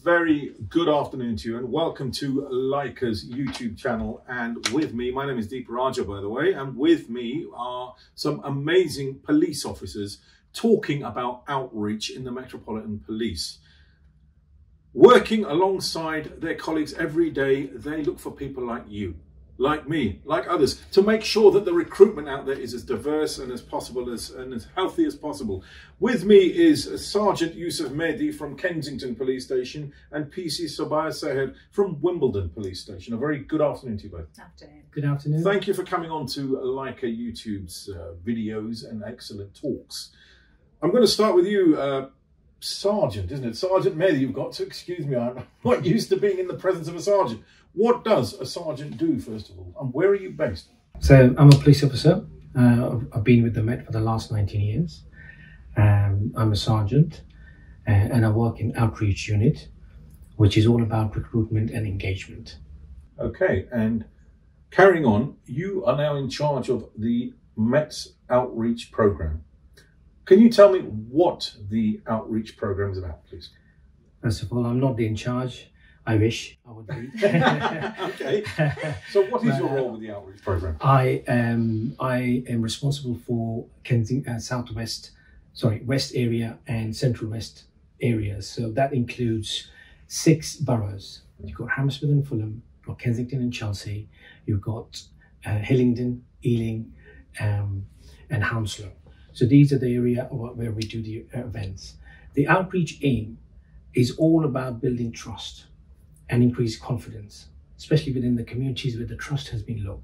Very good afternoon to you and welcome to Lyca's YouTube channel. And with me, my name is Rajah, by the way, and with me are some amazing police officers talking about outreach in the Metropolitan Police. Working alongside their colleagues every day, they look for people like you, like me, like others, to make sure that the recruitment out there is as diverse and as possible and as healthy as possible. With me is Sergeant Yusuf Mehdi from Kensington Police Station and PC Sobia Seher from Wimbledon Police Station. A very good afternoon to you both. Afternoon. Good afternoon. Thank you for coming on to Lyca YouTube's videos and excellent talks. I'm going to start with you, Sergeant, isn't it? Sergeant Mehdi, you've got to excuse me, I'm not used to being in the presence of a sergeant. What does a sergeant do, first of all, and where are you based? So I'm a police officer. I've been with the Met for the last 19 years. I'm a sergeant and I work in outreach unit, which is all about recruitment and engagement. Okay, and carrying on, you are now in charge of the Met's outreach program. Can you tell me what the outreach program is about, please? First of all, I'm not the in charge. I wish I would be. Okay. So what is your role with the outreach program? I am responsible for West area and Central West areas. So that includes 6 boroughs. You've got Hammersmith and Fulham, you've got Kensington and Chelsea, you've got Hillingdon, Ealing, and Hounslow. So these are the area where we do the events. The outreach aim is all about building trust and increase confidence, especially within the communities where the trust has been low.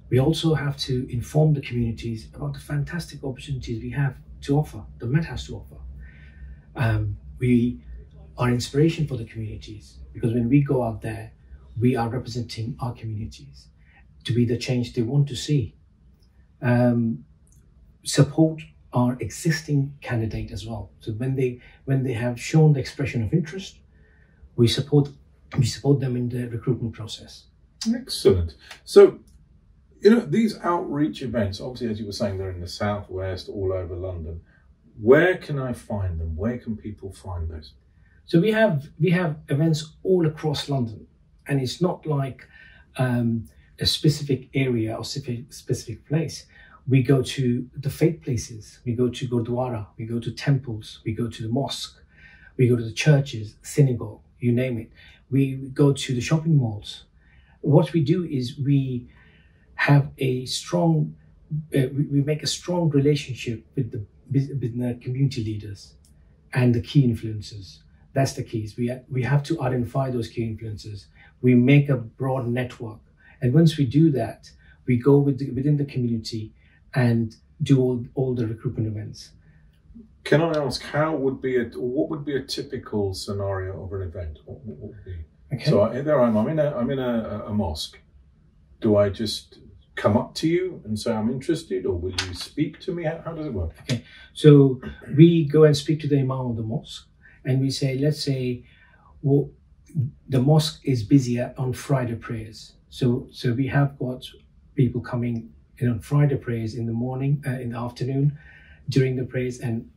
We also have to inform the communities about the fantastic opportunities we have to offer, the Met has to offer. We are inspiration for the communities because when we go out there, we are representing our communities to be the change they want to see. Support our existing candidate as well. So when they have shown the expression of interest, we support them in the recruitment process. Excellent. So, you know, these outreach events, obviously, as you were saying, they're in the southwest, all over London. Where can I find them? Where can people find those? So we have events all across London, and it's not like a specific area or specific place. We go to the faith places, we go to Gurdwara, we go to temples, we go to the mosque, we go to the churches, synagogue, you name it. We go to the shopping malls. What we do is we have a strong, we make a strong relationship with the community leaders and the key influencers. That's the keys. We have to identify those key influencers. We make a broad network. And once we do that, we go within the community and do all the recruitment events. Can I ask, what would be a typical scenario of an event? What would be? Okay. So there I am. I'm in a mosque. Do I just come up to you and say I'm interested, or will you speak to me? How does it work? Okay. So we go and speak to the imam of the mosque, and we say, let's say, well, the mosque is busier on Friday prayers. So we have got people coming on Friday prayers in the morning, in the afternoon, during the prayers, and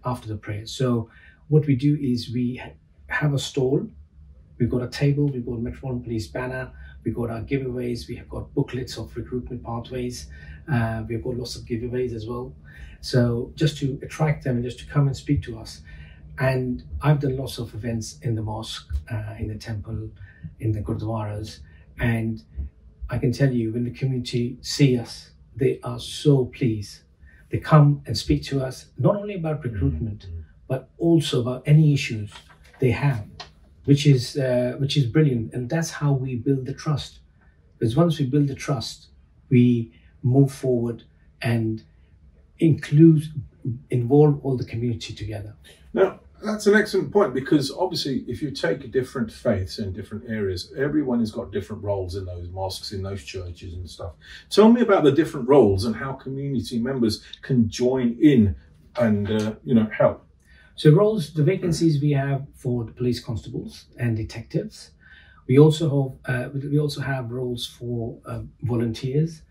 after the prayers. So what we do is we have a stall. We've got a table. We've got a Metropolitan Police banner. We've got our giveaways. We have got booklets of recruitment pathways. We've got lots of giveaways as well. So just to attract them and just to come and speak to us. And I've done lots of events in the mosque, in the temple, in the gurdwaras, and I can tell you, when the community see us, they are so pleased. They come and speak to us, not only about recruitment, but also about any issues they have, which is brilliant. And that's how we build the trust. Because once we build the trust, we move forward and involve all the community together. Now, that's an excellent point, because obviously if you take different faiths in different areas, everyone has got different roles in those mosques, in those churches and stuff. Tell me about the different roles and how community members can join in and help. So roles, the vacancies we have for the police constables and detectives. We also have roles for volunteers,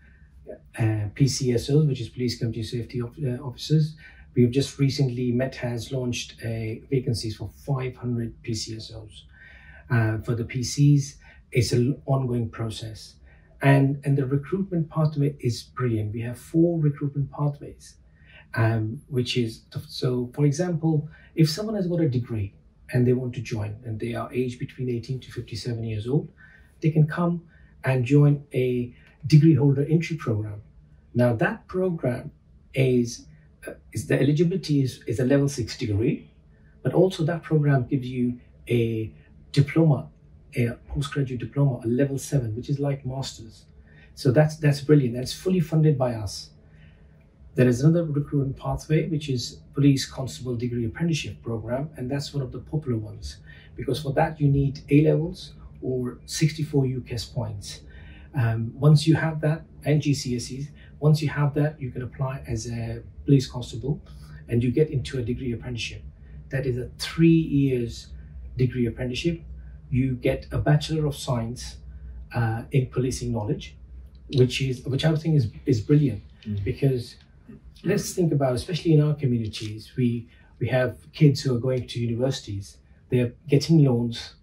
PCSOs, which is police community safety officers. We've just recently, Met has launched vacancies for 500 PCSOs. For the PCs, it's an ongoing process. And the recruitment pathway is brilliant. We have 4 recruitment pathways, which is, so for example, if someone has got a degree and they want to join and they are aged between 18 to 57 years old, they can come and join a degree holder entry program. Now that program is the eligibility is a level 6 degree, but also that program gives you a diploma, a postgraduate diploma, a level 7, which is like masters. So that's brilliant. That's fully funded by us. There is another recruitment pathway, which is Police Constable Degree Apprenticeship Program, and that's one of the popular ones, because for that you need A-levels or 64 UCAS points. Once you have that, and GCSEs, once you have that, you can apply as a police constable and you get into a degree apprenticeship. That is a 3 years degree apprenticeship. You get a Bachelor of Science in policing knowledge, which I think is brilliant. Because let's think about, especially in our communities, we have kids who are going to universities. They're getting loans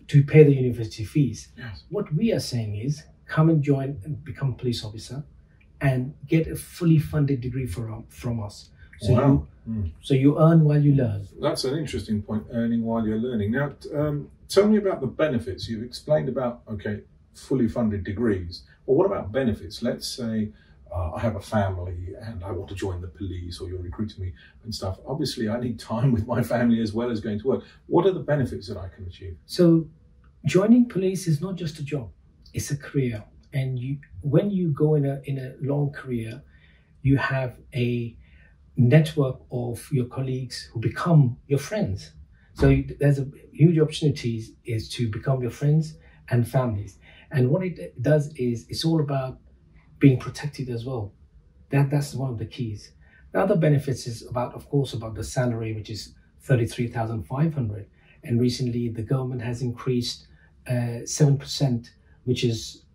to pay the university fees. Yes. What we are saying is come and join and become a police officer and get a fully funded degree from us. So wow. So you earn while you learn. That's an interesting point, earning while you're learning. Now, tell me about the benefits. You've explained about, okay, fully funded degrees. Well, what about benefits? Let's say I have a family and I want to join the police, or you're recruiting me and stuff. Obviously, I need time with my family as well as going to work. What are the benefits that I can achieve? So joining police is not just a job, it's a career. And when you go in a long career, you have a network of your colleagues who become your friends. So there's a huge opportunity is to become your friends and families. And what it does is it's all about being protected as well. That's one of the keys. The other benefits is of course about the salary, which is 33,500. And recently the government has increased 7%, which is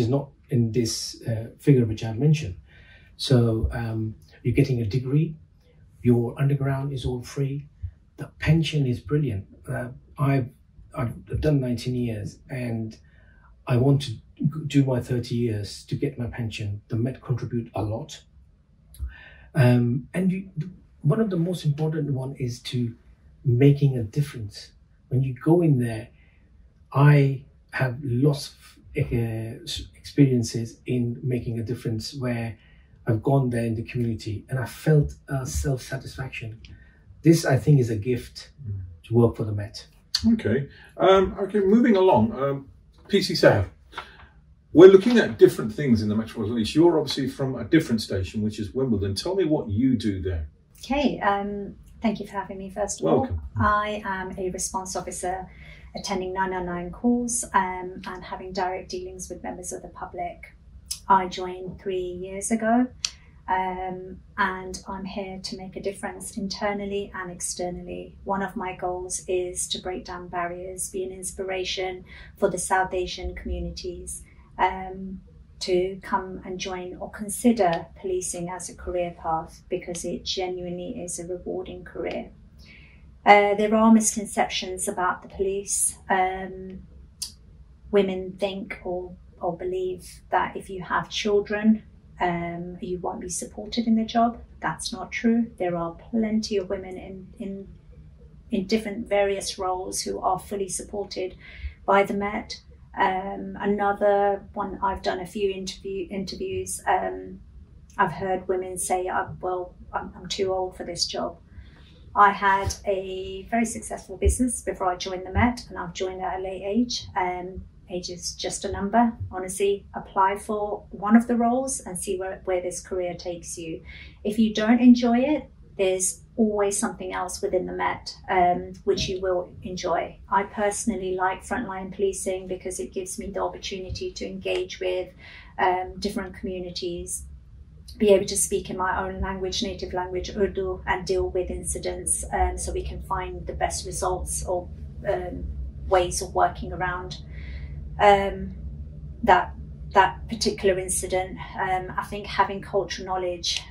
not in this figure which I've mentioned. So you're getting a degree, your underground is all free, the pension is brilliant. I've done 19 years and I want to do my 30 years to get my pension. The Met contribute a lot. And one of the most important one is to making a difference. When you go in there, I have lots of experiences in making a difference where I've gone there in the community and I felt a self-satisfaction. This, I think, is a gift to work for the Met. Okay. Okay, moving along. PC Seher. We're looking at different things in the Metropolitan Police. You're obviously from a different station, which is Wimbledon. Tell me what you do there. Okay. Thank you for having me, first of Welcome. all. I am a response officer attending 999 calls and having direct dealings with members of the public. I joined 3 years ago and I'm here to make a difference internally and externally. One of my goals is to break down barriers, be an inspiration for the South Asian communities to come and join or consider policing as a career path, because it genuinely is a rewarding career. There are misconceptions about the police. Women think or believe that if you have children, you won't be supported in the job. That's not true. There are plenty of women in different various roles who are fully supported by the Met. Another one, I've done a few interviews. I've heard women say, well, I'm too old for this job. I had a very successful business before I joined the Met, and I've joined at a late age. Age is just a number. Honestly, apply for one of the roles and see where this career takes you. If you don't enjoy it, there's always something else within the Met which you will enjoy. I personally like frontline policing because it gives me the opportunity to engage with different communities, be able to speak in my own language, native language, Urdu, and deal with incidents so we can find the best results or ways of working around that particular incident. I think having cultural knowledge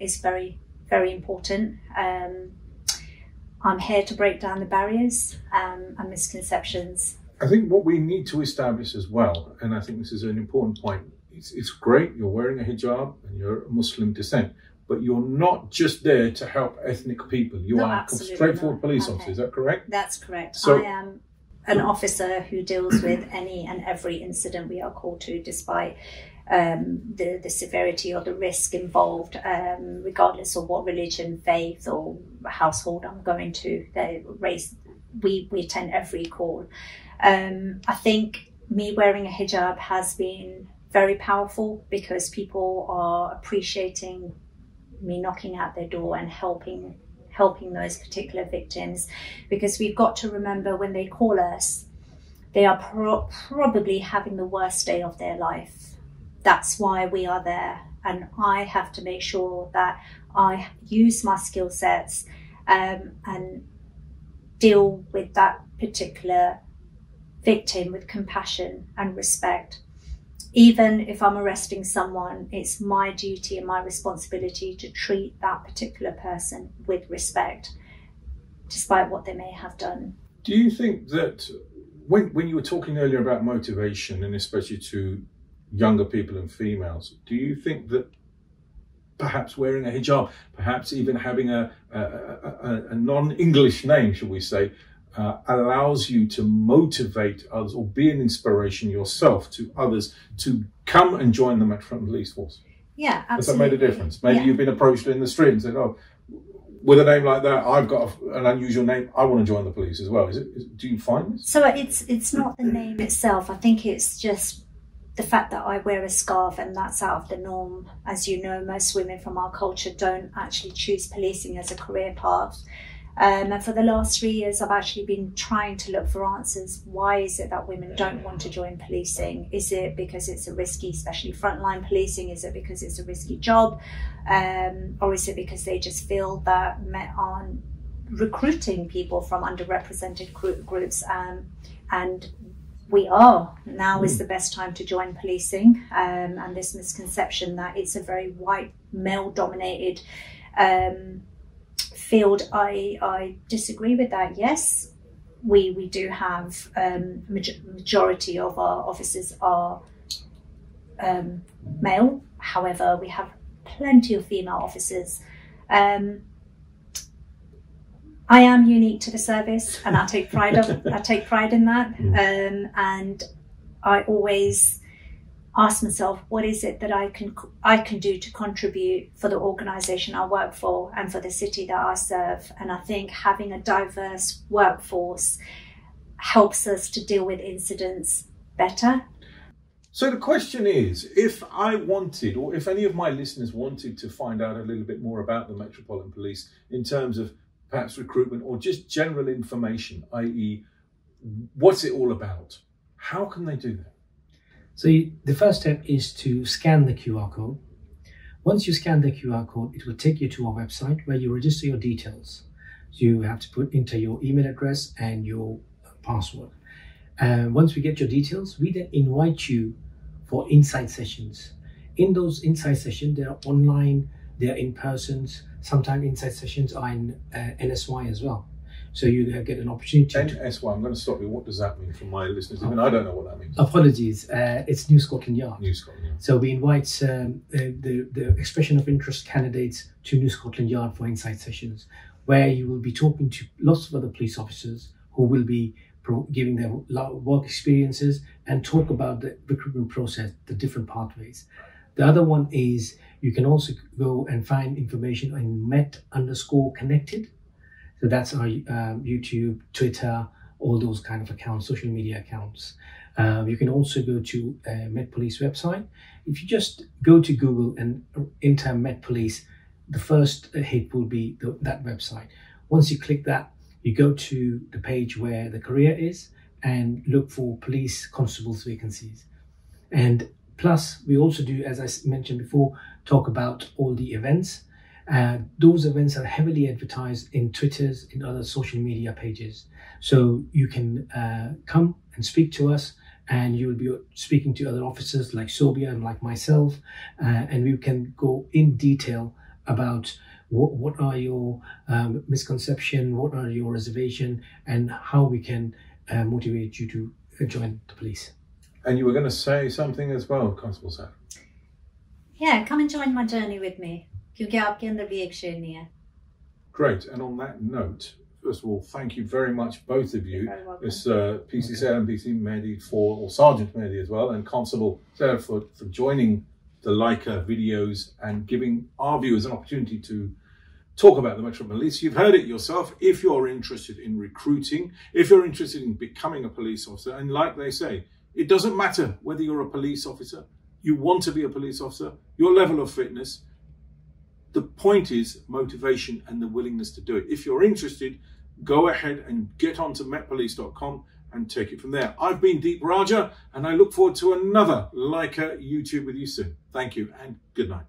is very, very important. I'm here to break down the barriers and misconceptions. I think what we need to establish as well, and I think this is an important point, it's great you're wearing a hijab and you're of Muslim descent, but you're not just there to help ethnic people. You are a straightforward police officer, is that correct? That's correct. So, I am an officer who deals with any and every incident we are called to, despite the severity or the risk involved, regardless of what religion, faith or household I'm going to. We attend every call. I think me wearing a hijab has been very powerful because people are appreciating me knocking at their door and helping those particular victims, because we've got to remember when they call us, they are probably having the worst day of their life. That's why we are there, and I have to make sure that I use my skill sets and deal with that particular victim with compassion and respect. Even if I'm arresting someone, it's my duty and my responsibility to treat that particular person with respect, despite what they may have done. Do you think that when you were talking earlier about motivation, and especially to younger people and females, do you think that perhaps wearing a hijab, perhaps even having a non-English name, shall we say, allows you to motivate others or be an inspiration yourself to others to come and join the Metropolitan Police Force? Yeah, absolutely. Has that made a difference? Maybe you've been approached in the street and said, oh, with a name like that, I've got an unusual name, I want to join the police as well. Do you find this? So it's not the name itself. I think it's just the fact that I wear a scarf, and that's out of the norm. As you know, most women from our culture don't actually choose policing as a career path. And for the last 3 years, I've actually been trying to look for answers. Why is it that women don't want to join policing? Is it because it's a risky, especially frontline policing? Is it because it's a risky job? Or is it because they just feel that Met aren't recruiting people from underrepresented groups? And we are. Now is the best time to join policing. And this misconception that it's a very white, male-dominated field, I disagree with that. Yes, we do have majority of our officers are male. However, we have plenty of female officers. I am unique to the service, and I take pride in that. And I always ask myself, what is it that I can do to contribute for the organisation I work for and for the city that I serve? And I think having a diverse workforce helps us to deal with incidents better. So the question is, if I wanted, or if any of my listeners wanted to find out a little bit more about the Metropolitan Police in terms of perhaps recruitment or just general information, i.e. what's it all about, how can they do that? So the first step is to scan the QR code. Once you scan the QR code, it will take you to our website where you register your details. So you have to enter your email address and your password. And once we get your details, we then invite you for insight sessions. In those insight sessions, they are online, they are in persons. Sometimes insight sessions are in NSY as well. So you get an opportunity NSY, I'm going to stop you. What does that mean for my listeners? Even I don't know what that means. Apologies. It's New Scotland Yard. New Scotland Yard. So we invite the expression of interest candidates to New Scotland Yard for insight sessions, where you will be talking to lots of other police officers who will be giving their work experiences and talk about the recruitment process, the different pathways. The other one is you can also go and find information on Met_Connected. So that's our YouTube, Twitter, all those kind of accounts, social media accounts. You can also go to Met Police website. If you just go to Google and enter Met Police, the first hit will be that website. Once you click that, you go to the page where the career is and look for police constables vacancies. And plus, we also do, as I mentioned before, talk about all the events. Those events are heavily advertised in Twitters, in other social media pages. So you can come and speak to us, and you will be speaking to other officers like Sobia and like myself, and we can go in detail about what are your misconception, what are your reservation, and how we can motivate you to join the police. And you were going to say something as well, Constable Seher. Yeah, come and join my journey with me. क्योंकि आपके अंदर भी एक शेर नहीं है. Great. And on that note, first of all, thank you very much, both of you. This PC Seher and PC Mehdi or Sergeant Mehdi as well, and Constable Seher for joining the Lyca videos and giving our viewers an opportunity to talk about the Metro Police. You've heard it yourself. If you're interested in recruiting, if you're interested in becoming a police officer, and like they say, it doesn't matter whether you're a police officer, you want to be a police officer, your level of fitness. The point is motivation and the willingness to do it. If you're interested, go ahead and get onto metpolice.com and take it from there. I've been Deep Rajah, and I look forward to another Lyca YouTube with you soon. Thank you and good night.